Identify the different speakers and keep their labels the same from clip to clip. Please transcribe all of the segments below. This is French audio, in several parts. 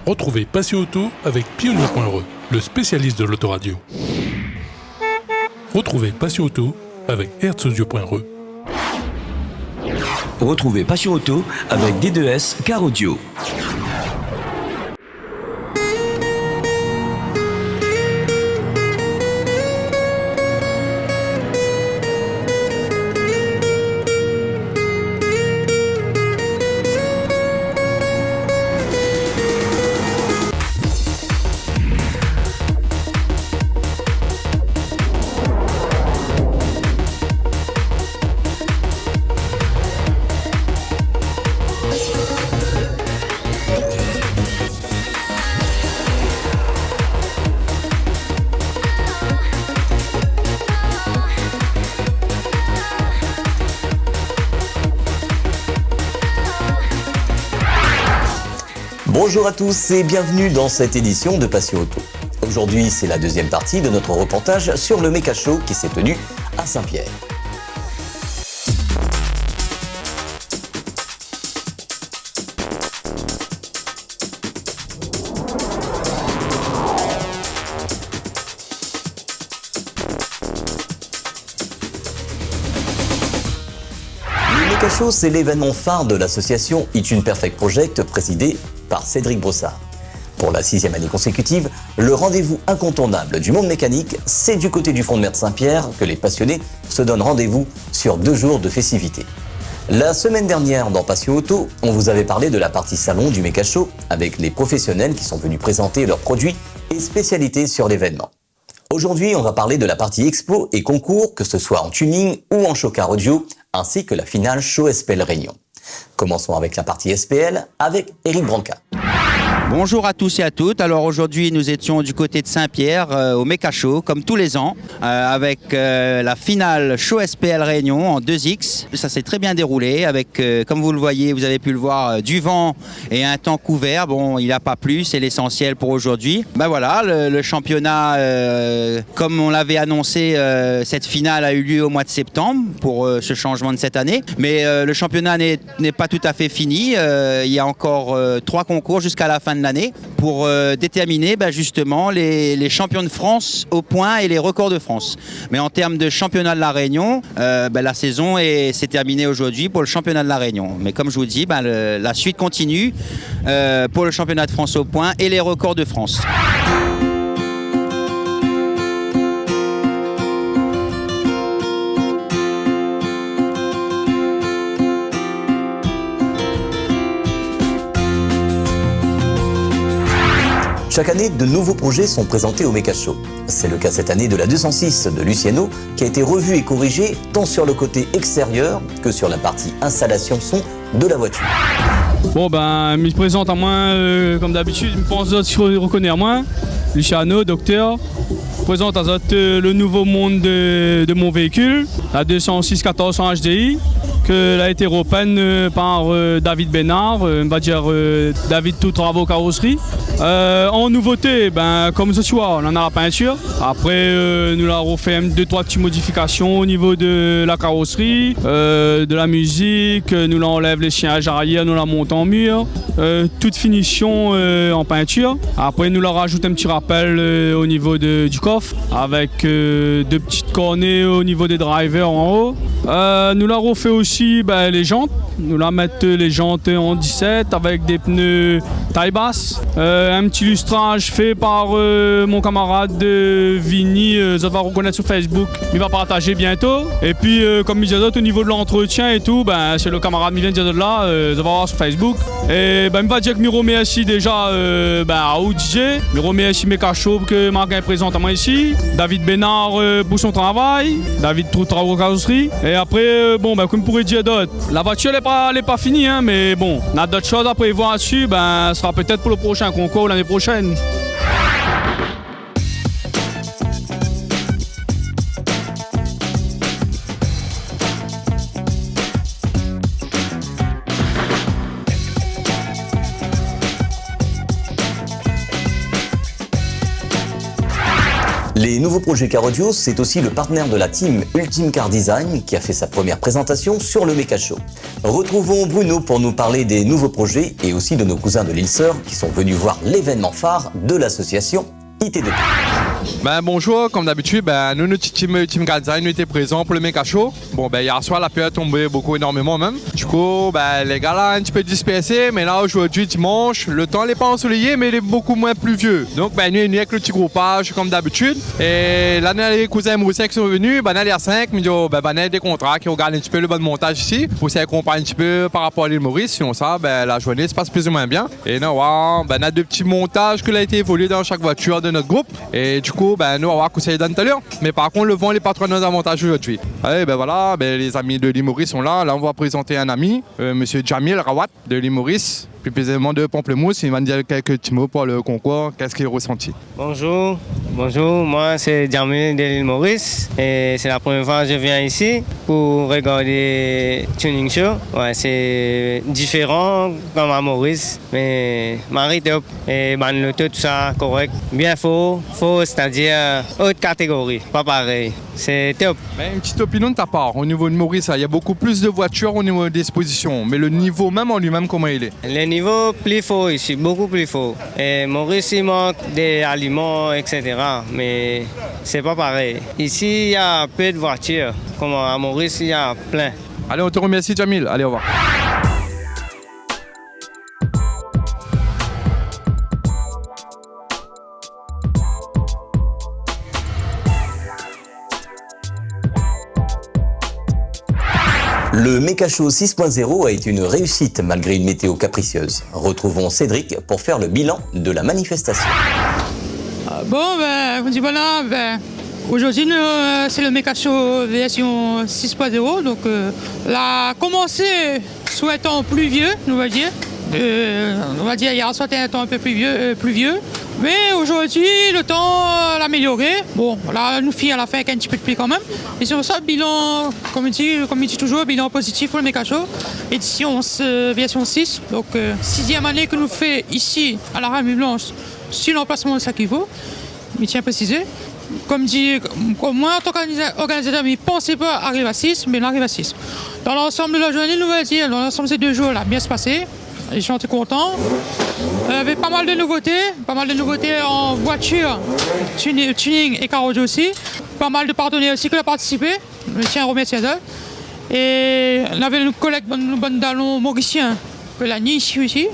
Speaker 1: Retrouvez Passion Auto avec Pionnier.re, le spécialiste de l'autoradio. Retrouvez Passion Auto avec Herzaudio.re.
Speaker 2: Retrouvez Passion Auto avec D2S Car Audio.
Speaker 3: Bonjour à tous et bienvenue dans cette édition de Passion Auto. Aujourd'hui, c'est la deuxième partie de notre reportage sur le Mecha Show qui s'est tenu à Saint-Pierre. Le Mecha Show, c'est l'événement phare de l'association It's Une Perfect Project présidée par Cédric Brossard. Pour la 6e année consécutive, le rendez-vous incontournable du monde mécanique, c'est du côté du Front de Mer de Saint-Pierre que les passionnés se donnent rendez-vous sur 2 jours de festivités. La semaine dernière, dans Passion Auto, on vous avait parlé de la partie salon du Mecha Show avec les professionnels qui sont venus présenter leurs produits et spécialités sur l'événement. Aujourd'hui, on va parler de la partie expo et concours, que ce soit en tuning ou en show car audio, ainsi que la finale Show SPL Réunion. Commençons avec la partie SPL avec Eric Branca.
Speaker 4: Bonjour à tous et à toutes. Alors aujourd'hui, nous étions du côté de Saint-Pierre au Mecha Show, comme tous les ans, avec la finale Show SPL Réunion en 2X. Ça s'est très bien déroulé avec, comme vous le voyez, vous avez pu le voir, du vent et un temps couvert. Bon, il n'a pas plu, c'est l'essentiel pour aujourd'hui. Ben voilà, le championnat, comme on l'avait annoncé, cette finale a eu lieu au mois de septembre pour ce changement de cette année. Mais le championnat n'est pas tout à fait fini. Il y a encore 3 concours jusqu'à la fin de l'année pour déterminer justement les champions de France au point et les records de France. Mais en termes de championnat de la Réunion, la saison s'est terminée aujourd'hui pour le championnat de la Réunion. Mais comme je vous dis, la suite continue pour le championnat de France au point et les records de France.
Speaker 3: Chaque année, de nouveaux projets sont présentés au Mecha Show. C'est le cas cette année de la 206 de Luciano, qui a été revue et corrigée tant sur le côté extérieur que sur la partie installation son de la voiture.
Speaker 5: Bon il se présente à moi comme d'habitude, je pense que je reconnais à moi. Luciano, docteur, présente à le nouveau monde de mon véhicule, la 206 1400 HDI, qu'elle a été repeinte par David Bénard, on va dire David Tout Travaux Carrosserie. En nouveauté, comme ce soir, on en a la peinture. Après, nous l'avons refait 2-3 petites modifications au niveau de la carrosserie, de la musique. Nous l'enlève les chiens arrière, nous la montons en mur. Toute finition en peinture. Après, nous leur rajoute un petit rappel au niveau du coffre avec 2 petites cornets au niveau des drivers en haut. Nous leur refait aussi les jantes. Nous la mettons les jantes en 17 avec des pneus taille basse. Un petit lustrage fait par mon camarade Vini, ça va reconnaître sur Facebook, il va partager bientôt. Et puis comme il disait au niveau de l'entretien et tout, c'est le camarade qui vient de dire de là, ça va voir sur Facebook. Et il va dire que je remercie déjà à ODJ, je remercie Mecha Show que Marc présente à moi ici, David Bénard pour son travail, David Tout Travaux Carrosserie. Et après, comme pourrait dire d'autres, la voiture n'est pas finie, mais bon, on a d'autres choses à prévoir dessus, ce sera peut-être pour le prochain concours l'année prochaine.
Speaker 3: Les nouveaux projets Car Audio, c'est aussi le partenaire de la team Ultime Car Design qui a fait sa première présentation sur le Mecha Show. Retrouvons Bruno pour nous parler des nouveaux projets et aussi de nos cousins de l'île Sœur qui sont venus voir l'événement phare de l'association IT2P.
Speaker 6: Bonjour, comme d'habitude, nous, notre team Ultime Car Design, nous étions présents pour le Mecha Show. Hier soir, la pluie a tombé énormément même. Du coup, les gars là, un petit peu dispersés, mais là, aujourd'hui, dimanche, le temps n'est pas ensoleillé, mais il est beaucoup moins pluvieux. Donc, nous, avec le petit groupage, comme d'habitude. Et là, les cousins Moussek qui sont venus, les 5, mais on a des contrats qui regardent un petit peu le bon montage ici, pour s'accompagner un petit peu par rapport à l'île Maurice. Sinon, ça, la journée se passe plus ou moins bien. Et nous, on a deux petits montages qui ont été évolués dans chaque voiture de notre groupe. Et du coup, nous, on va voir que ça donne tout à l'heure. Mais par contre, le vent n'est pas trop nos avantages aujourd'hui. Allez, voilà, les amis de l'île Maurice sont là. Là, on va présenter un ami, monsieur Jamil Rawat de l'île Maurice, plus précisément de Pamplemousse. Il va nous dire quelques petits mots pour le concours. Qu'est-ce qu'il a ressenti?
Speaker 7: Bonjour, moi c'est Jamil de l'île Maurice et c'est la première fois que je viens ici pour regarder Tuning Show. Ouais, c'est différent comme à Maurice, mais Marie top et tout ça correct. Bien faux, c'est-à-dire haute catégorie, pas pareil. C'est top.
Speaker 6: Une petite opinion de ta part, au niveau de Maurice, il y a beaucoup plus de voitures au niveau des expositions, mais le niveau même en lui-même, comment il est?
Speaker 7: Le niveau plus fort ici, beaucoup plus fort. Et Maurice, il manque des aliments, etc. Mais c'est pas pareil. Ici, il y a peu de voitures. Comme à Maurice, il y a plein.
Speaker 6: Allez, on te remercie, Jamil. Allez, au revoir.
Speaker 3: Le Mecha Show 6.0 a été une réussite malgré une météo capricieuse. Retrouvons Cédric pour faire le bilan de la manifestation.
Speaker 8: Aujourd'hui, c'est le Mecha Show version 6.0. Donc, la commencé sous un temps pluvieux, on va dire. Hier soir, c'était un temps un peu pluvieux. Mais aujourd'hui, le temps l'a amélioré. Bon, là, nous filles à la fin avec un petit peu de pluie quand même. Et sur ça, bilan, comme il dit toujours, bilan positif pour le Mecha Show. Édition version 6. Donc, 6e année que nous fait ici, à la Ramée Blanche, sur l'emplacement de Sakivo. Mais tiens à préciser. Comme moi, en tant qu'organisateur, je ne pensais pas arriver à 6, mais là, arrive à 6. Dans l'ensemble de la journée, nous va dire, dans l'ensemble de ces 2 jours, là, bien se passer. Les gens étaient contents. Il y avait pas mal de nouveautés en voiture, tuning et Car Audio aussi. Pas mal de partenaires aussi qui ont participé. Je tiens à remercier eux. Et on avait nos collègues, nos bonnes dallons mauriciens, que la NI ici aussi.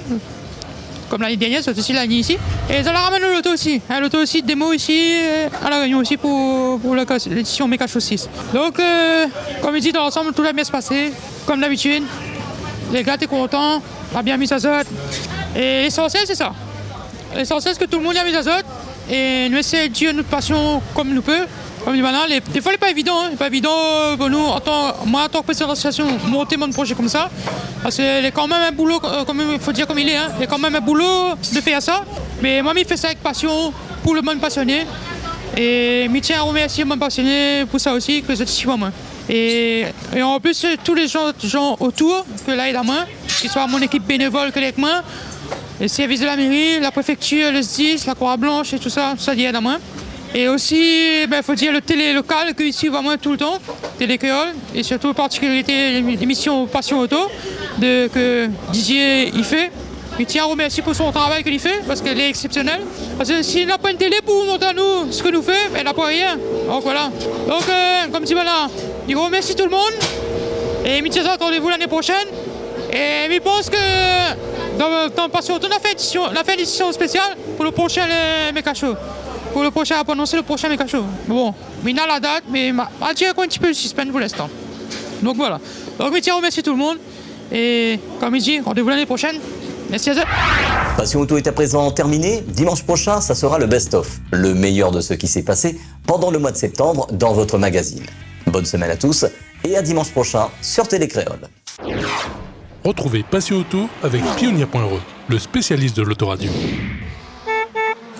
Speaker 8: Comme l'année dernière, c'est aussi la NI ici. Et ça la ramène l'auto aussi. L'auto aussi, démo ici, à la Réunion aussi pour l'édition Mecha Show 6. Donc, comme je dis, dans l'ensemble, tout a bien se passer, comme d'habitude. Les gars étaient contents, on a bien mis azote. Et l'essentiel, c'est ça. L'essentiel, c'est que tout le monde a mis azote. Et nous essayons de dire notre passion comme nous peut. Comme dit maintenant, des fois, il n'est pas évident. C'est pas évident pour nous, moi, en tant que président de l'association, monter mon projet comme ça. Parce qu'il y a quand même un boulot, il faut dire comme il est. Il y a quand même un boulot de faire ça. Mais moi, je fais ça avec passion pour le monde passionné. Et je tiens à remercier le monde passionné pour ça aussi, que c'est ici pour moi. Et en plus, tous les gens autour, que là aident à moi, qu'ils soient mon équipe bénévole que avec moi, les services de la mairie, la préfecture, le SDIS, la Croix-Blanche et tout ça aide à moi. Et aussi, il faut dire le télé local qui suit vraiment tout le temps, Télé Créole, et surtout en particularité l'émission Passion Auto que Didier il fait. Je tiens à remercier pour son travail qu'il fait, parce qu'elle est exceptionnelle. Parce que s'il n'a pas une télé pour montrer à nous ce que nous fait, elle n'a pas rien. Donc voilà. Donc, comme dit voilà, je remercie tout le monde. Et je dis rendez-vous l'année prochaine. Et je pense que dans Passion Auto, on a fait une édition spéciale pour le prochain Mecha Show. Pour annoncer le prochain Mecha Show. Bon, il a la date, mais je dirais un petit peu de suspense pour l'instant. Donc voilà. Donc je tiens à remercier tout le monde. Et comme il dit, rendez-vous l'année prochaine. Merci à vous.
Speaker 3: Passion Auto est à présent terminée. Dimanche prochain, ça sera le best-of, le meilleur de ce qui s'est passé pendant le mois de septembre dans votre magazine. Bonne semaine à tous et à dimanche prochain sur Télé Créole.
Speaker 1: Retrouvez Passion Auto avec Pioneer.re, le spécialiste de l'autoradio.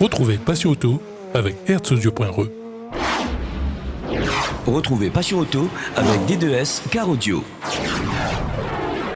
Speaker 1: Retrouvez Passion Auto avec Herzaudio.re.
Speaker 2: Retrouvez Passion Auto avec D2S Car Audio.